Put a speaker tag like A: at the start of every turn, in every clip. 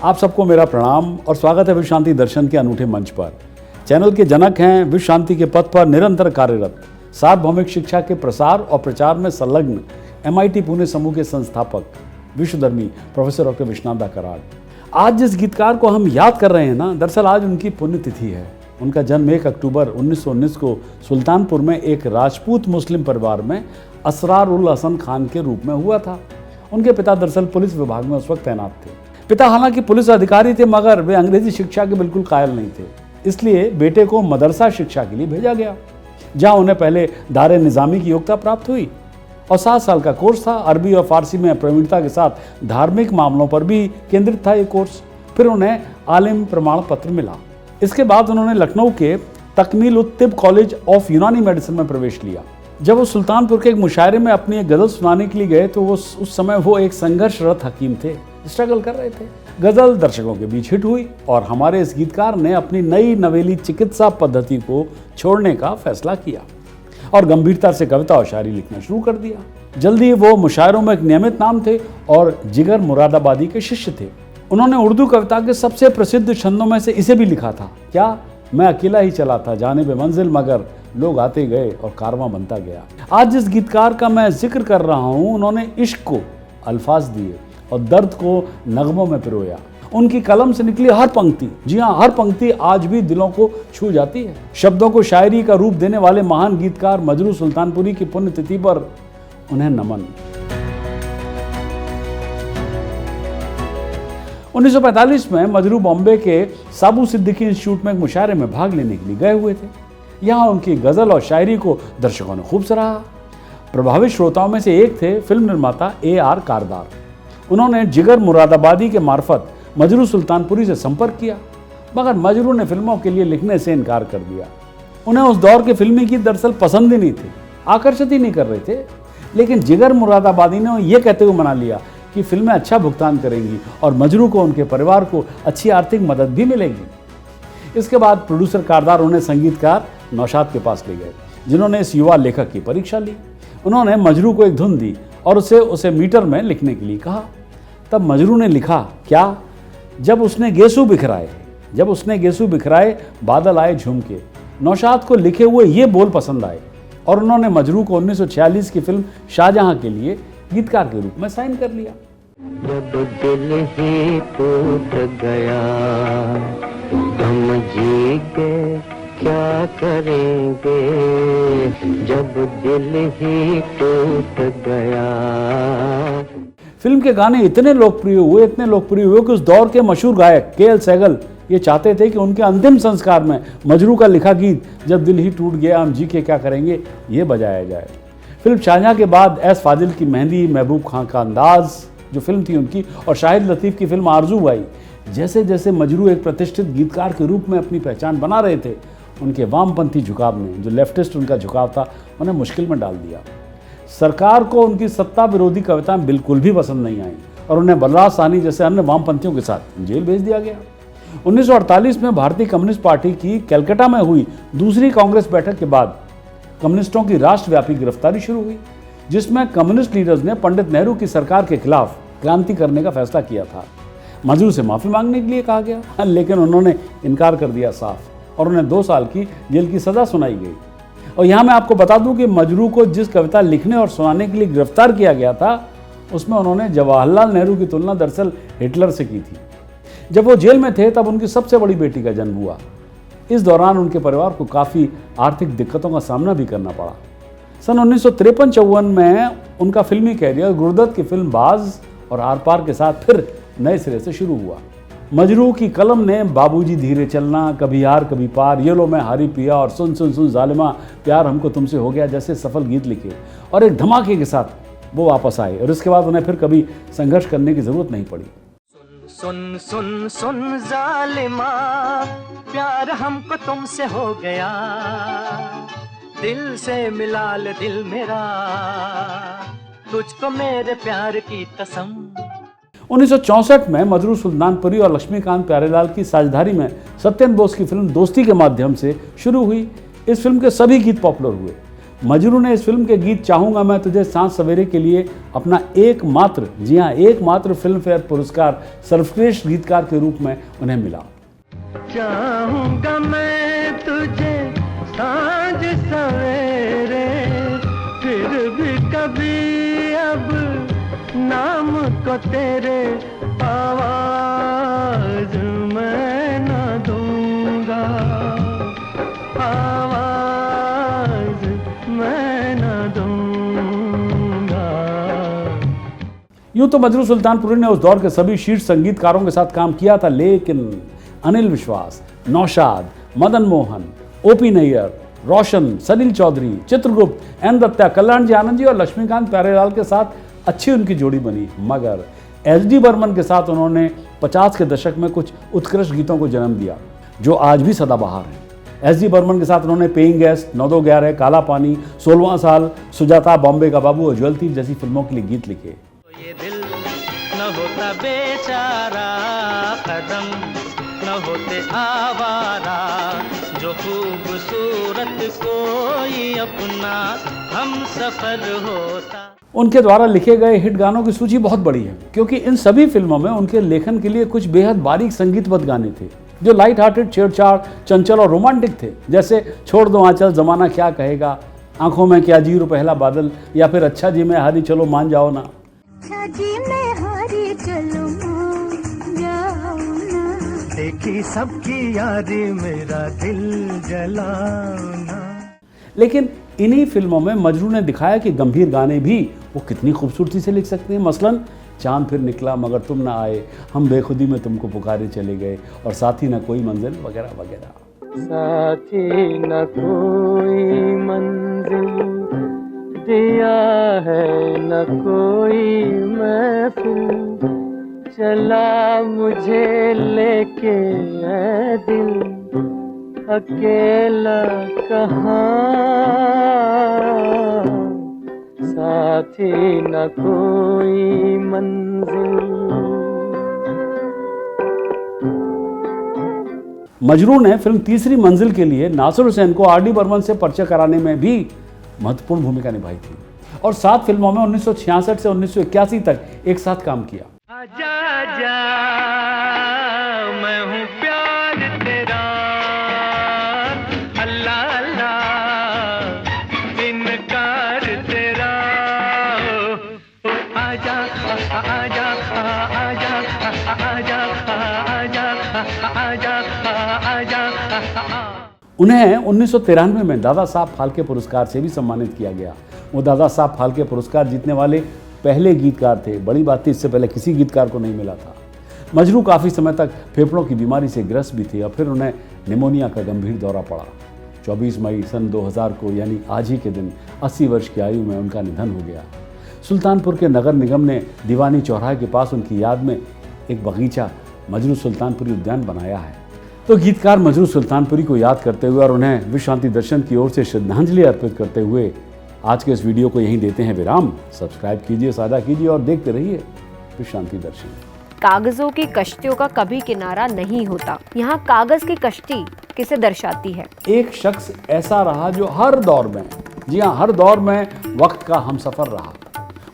A: आप सबको मेरा प्रणाम और स्वागत है विश्व शांति दर्शन के अनूठे मंच पर। चैनल के जनक हैं विश्व शांति के पथ पर निरंतर कार्यरत सार्वभौमिक शिक्षा के प्रसार और प्रचार में संलग्न MIT पुणे समूह के संस्थापक विश्वधर्मी प्रोफेसर डॉक्टर विश्वनाथ कराड़। आज जिस गीतकार को हम याद कर रहे हैं ना, दरअसल आज उनकी पुण्यतिथि है। उनका जन्म 1 अक्टूबर 1919 को सुल्तानपुर में एक राजपूत मुस्लिम परिवार में असरार उल हसन खान के रूप में हुआ था। उनके पिता दरअसल पुलिस विभाग में उस वक्त तैनात थे। पिता हालांकि पुलिस अधिकारी थे, मगर वे अंग्रेजी शिक्षा के बिल्कुल कायल नहीं थे। इसलिए बेटे को मदरसा शिक्षा के लिए भेजा गया, जहां उन्हें पहले दारे निज़ामी की योग्यता प्राप्त हुई और 7 साल का कोर्स था। अरबी और फारसी में प्रवीणता के साथ धार्मिक मामलों पर भी केंद्रित था ये कोर्स। फिर उन्हें आलिम प्रमाण पत्र मिला। इसके बाद उन्होंने लखनऊ के तकमील उत तिब कॉलेज ऑफ यूनानी मेडिसिन में प्रवेश लिया। जब वो सुल्तानपुर के एक मुशायरे में अपनी एक गज़ल सुनाने के लिए गए तो उस समय वो एक संघर्षरत हकीम थे, स्ट्रगल कर रहे थे। गज़ल दर्शकों के बीच हिट हुई और हमारे इस गीतकार ने अपनी नई नवेली चिकित्सा पद्धति को छोड़ने का फैसला किया और गंभीरता से कविता और शायरी लिखना शुरू कर दिया। जल्दी वो मुशायरों में एक नियमित नाम थे और जिगर मुरादाबादी के शिष्य थे। उन्होंने उर्दू कविता के सबसे प्रसिद्ध छंदों में से इसे भी लिखा था, क्या मैं अकेला ही चला था जाने बे मंजिल, मगर लोग आते गए और कारवां बनता गया। आज जिस गीतकार का मैं जिक्र कर रहा हूँ, उन्होंने इश्क को अल्फाज दिए और दर्द को नगमों में पिरोया। उनकी कलम से निकली हर पंक्ति, जी हाँ हर पंक्ति, आज भी दिलों को छू जाती है। शब्दों को शायरी का रूप देने वाले महान गीतकार मजरू सुल्तानपुरी की पुण्यतिथि पर उन्हें नमन। 1945 में मजरू बॉम्बे के साबू सिद्दीकी इंस्टीट्यूट में एक मुशायरे में भाग लेने के लिए गए हुए थे। यहाँ उनकी गज़ल और शायरी को दर्शकों ने खूब सराहा। प्रभावित श्रोताओं में से एक थे फिल्म निर्माता AR कारदार। उन्होंने जिगर मुरादाबादी के मार्फत मजरू सुल्तानपुरी से संपर्क किया, मगर मजरू ने फिल्मों के लिए लिखने से इनकार कर दिया। उन्हें उस दौर के फिल्मी गीत दरअसल पसंद ही नहीं थे, आकर्षित ही नहीं कर रहे थे। लेकिन जिगर मुरादाबादी ने यह कहते हुए मना लिया कि फिल्में अच्छा भुगतान करेंगी और मजरू को उनके परिवार को अच्छी आर्थिक मदद भी मिलेगी। इसके बाद प्रोड्यूसर कारदार उन्हें संगीतकार नौशाद के पास ले गए, जिन्होंने इस युवा लेखक की परीक्षा ली। उन्होंने मजरू को एक धुन दी और उसे मीटर में लिखने के लिए कहा। तब मजरू ने लिखा, क्या जब उसने गेसू बिखराए बादल आए झूम के। नौशाद को लिखे हुए ये बोल पसंद आए और उन्होंने मजरू को 1946 की फिल्म शाहजहां के लिए गीतकार के रूप में साइन कर लिया।
B: जब दिल ही टूट गया हम जी के क्या करेंगे, जब दिल ही टूट गया।
A: फिल्म के गाने इतने लोकप्रिय हुए कि उस दौर के मशहूर गायक KL सहगल ये चाहते थे कि उनके अंतिम संस्कार में मजरू का लिखा गीत जब दिल ही टूट गया हम जी के क्या करेंगे ये बजाया जाए। फिल्म शाहजहां के बाद S फाजिल की मेहंदी, महबूब खां का अंदाज जो फिल्म थी उनकी, और शाहिद लतीफ़ की फिल्म आरजू आई। जैसे जैसे मजरू एक प्रतिष्ठित गीतकार के रूप में अपनी पहचान बना रहे थे, उनके वामपंथी झुकाव ने, जो लेफ्टिस्ट उनका झुकाव था, उन्हें मुश्किल में डाल दिया। सरकार को उनकी सत्ता विरोधी कविताएं बिल्कुल भी पसंद नहीं आई और उन्हें बलराज साहनी जैसे अन्य वामपंथियों के साथ जेल भेज दिया गया। 1948 में भारतीय कम्युनिस्ट पार्टी की कलकत्ता में हुई दूसरी कांग्रेस बैठक के बाद कम्युनिस्टों की राष्ट्रव्यापी गिरफ्तारी शुरू हुई, जिसमें कम्युनिस्ट लीडर्स ने पंडित नेहरू की सरकार के खिलाफ क्रांति करने का फैसला किया था। मजरू से माफ़ी मांगने के लिए कहा गया, लेकिन उन्होंने इनकार कर दिया साफ और उन्हें 2 साल की जेल की सज़ा सुनाई गई। और यहाँ मैं आपको बता दूं कि मजरू को जिस कविता लिखने और सुनाने के लिए गिरफ्तार किया गया था, उसमें उन्होंने जवाहरलाल नेहरू की तुलना दरअसल हिटलर से की थी। जब वो जेल में थे तब उनकी सबसे बड़ी बेटी का जन्म हुआ। इस दौरान उनके परिवार को काफ़ी आर्थिक दिक्कतों का सामना भी करना पड़ा। सन 1953-54 में उनका फिल्मी कैरियर गुरुदत्त की फिल्म बाज और आर पार के साथ फिर नए सिरे से शुरू हुआ। मजरू की कलम ने बाबूजी धीरे चलना, कभी यार कभी पार, ये लो मैं हारी पिया और सुन सुन सुन जालिमा, प्यार हमको तुमसे हो गया जैसे सफल गीत लिखे और एक धमाके के साथ वो वापस आए और इसके बाद उन्हें फिर कभी संघर्ष करने की जरूरत नहीं पड़ी।
C: सुन सुन सुन जालिमा, प्यार हमको तुमसे हो गया, दिल से मिला ले दिल मेरा, तुझको मेरे प्यार की कसम।
A: 1964 में मजरू सुल्तानपुरी और लक्ष्मीकांत प्यारेलाल की साझेदारी में सत्येंद्र बोस की फिल्म दोस्ती के माध्यम से शुरू हुई। इस फिल्म के सभी गीत पॉपुलर हुए। मजरू ने इस फिल्म के गीत चाहूंगा मैं तुझे सांझ सवेरे के लिए अपना एकमात्र, जी हाँ एकमात्र फिल्म फेयर पुरस्कार सर्वश्रेष्ठ गीतकार के रूप में उन्हें मिला।
B: चाहूंगा मैं तुझे सांझ सवेरे, फिर भी कभी अब नाम को तेरे आवाज मैं न दूंगा, आवाज मैं न दूंगा।
A: यूं तो मजरू सुल्तानपुरी ने उस दौर के सभी शीर्ष संगीतकारों के साथ काम किया था, लेकिन अनिल विश्वास, नौशाद, मदन मोहन, ओपी नैयर, रोशन, सलील चौधरी, चित्रगुप्त, एन दत्ता, कल्याण जी आनंद जी और लक्ष्मीकांत प्यारेलाल के साथ अच्छी उनकी जोड़ी बनी, मगर एस.डी. बर्मन के साथ उन्होंने 50 के दशक में कुछ उत्कृष्ट गीतों को जन्म दिया जो आज भी सदाबहार हैं। एस.डी. बर्मन के साथ उन्होंने पेइंग गेस्ट, 9-2-11, काला पानी, 16वां साल, सुजाता, बॉम्बे का बाबू और ज्वेल थीफ जैसी फिल्मों के लिए गीत लिखे।
C: ये दिल न होता बेचारा, कदम न होते आवारा, जो खूबसूरत कोई अपना हम सफर होता।
A: उनके द्वारा लिखे गए हिट गानों की सूची बहुत बड़ी है, क्योंकि इन सभी फिल्मों में उनके लेखन के लिए कुछ बेहद बारीक संगीतबद्ध गाने थे जो लाइट हार्टेड, छेड़छाड़, चंचल और रोमांटिक थे, जैसे छोड़ दो आंचल, जमाना क्या कहेगा, आंखों में क्या जीरो पहला बादल, या फिर अच्छा जी मैं हारी चलो मान जाओ ना।
D: अच्छा जी मैं हारी चलो मान जाओ ना,
C: देखी सबकी यारी मेरा दिल जलाना।
A: लेकिन इन्हीं फिल्मों में मजरू ने दिखाया कि गंभीर गाने भी वो कितनी खूबसूरती से लिख सकते हैं। मसलन चांद फिर निकला मगर तुम ना आए, हम बेखुदी में तुमको पुकारे चले गए, और साथी न कोई मंजिल वगैरह वगैरह।
B: साथी न कोई मंजिल दिया है, न कोई महफिल चला मुझे लेके ऐ दिल, अकेला कहाँ, साथी न कोई मंजिल।
A: मजरू ने फिल्म तीसरी मंजिल के लिए नासिर हुसैन को आर.डी. बर्मन से परिचय कराने में भी महत्वपूर्ण भूमिका निभाई थी और 7 फिल्मों में 1966 से 1981 तक एक साथ काम किया।
B: आजा आजा मैं हूँ प्यार तेरा, अल्लाह अल्लाह इनकार तेरा, आजा आजा आजा आजा आजा आजा आजा।
A: उन्हें 1993 में दादा साहब फाल्के पुरस्कार से भी सम्मानित किया गया। वो दादा साहब फाल्के पुरस्कार जीतने वाले पहले गीतकार थे। बड़ी बात थी, इससे पहले किसी गीतकार को नहीं मिला था। मजरू काफ़ी समय तक फेफड़ों की बीमारी से ग्रस्त भी थे और फिर उन्हें निमोनिया का गंभीर दौरा पड़ा। 24 मई सन 2000 को यानी आज ही के दिन 80 वर्ष की आयु में उनका निधन हो गया। सुल्तानपुर के नगर निगम ने दीवानी चौराहे के पास उनकी याद में एक बगीचा मजरू सुल्तानपुरी उद्यान बनाया है। तो गीतकार मजरू सुल्तानपुरी को याद करते हुए और उन्हें विश्व शांति दर्शन की ओर से श्रद्धांजलि अर्पित करते हुए आज के इस वीडियो को यहीं देते हैं विराम। सब्सक्राइब कीजिए, साझा कीजिए और देखते रहिए विश्व शांति दर्शन।
E: कागजों की कश्तियों का कभी किनारा नहीं होता। यहाँ कागज की कश्ती किसे दर्शाती है?
A: एक शख्स ऐसा रहा जो हर दौर में, जी हाँ हर दौर में वक्त का हमसफर रहा।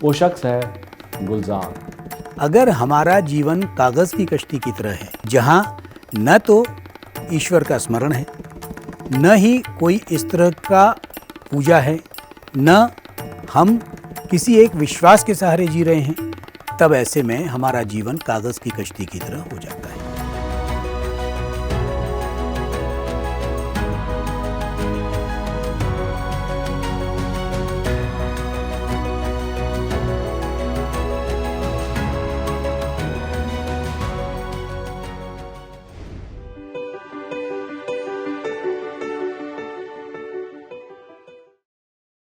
A: वो शख्स है गुलजार।
F: अगर हमारा जीवन कागज की कश्ती की तरह है, जहाँ न तो ईश्वर का स्मरण है, न ही कोई इस तरह का पूजा है, न हम किसी एक विश्वास के सहारे जी रहे हैं, तब ऐसे में हमारा जीवन कागज की कश्ती की तरह हो जाता है।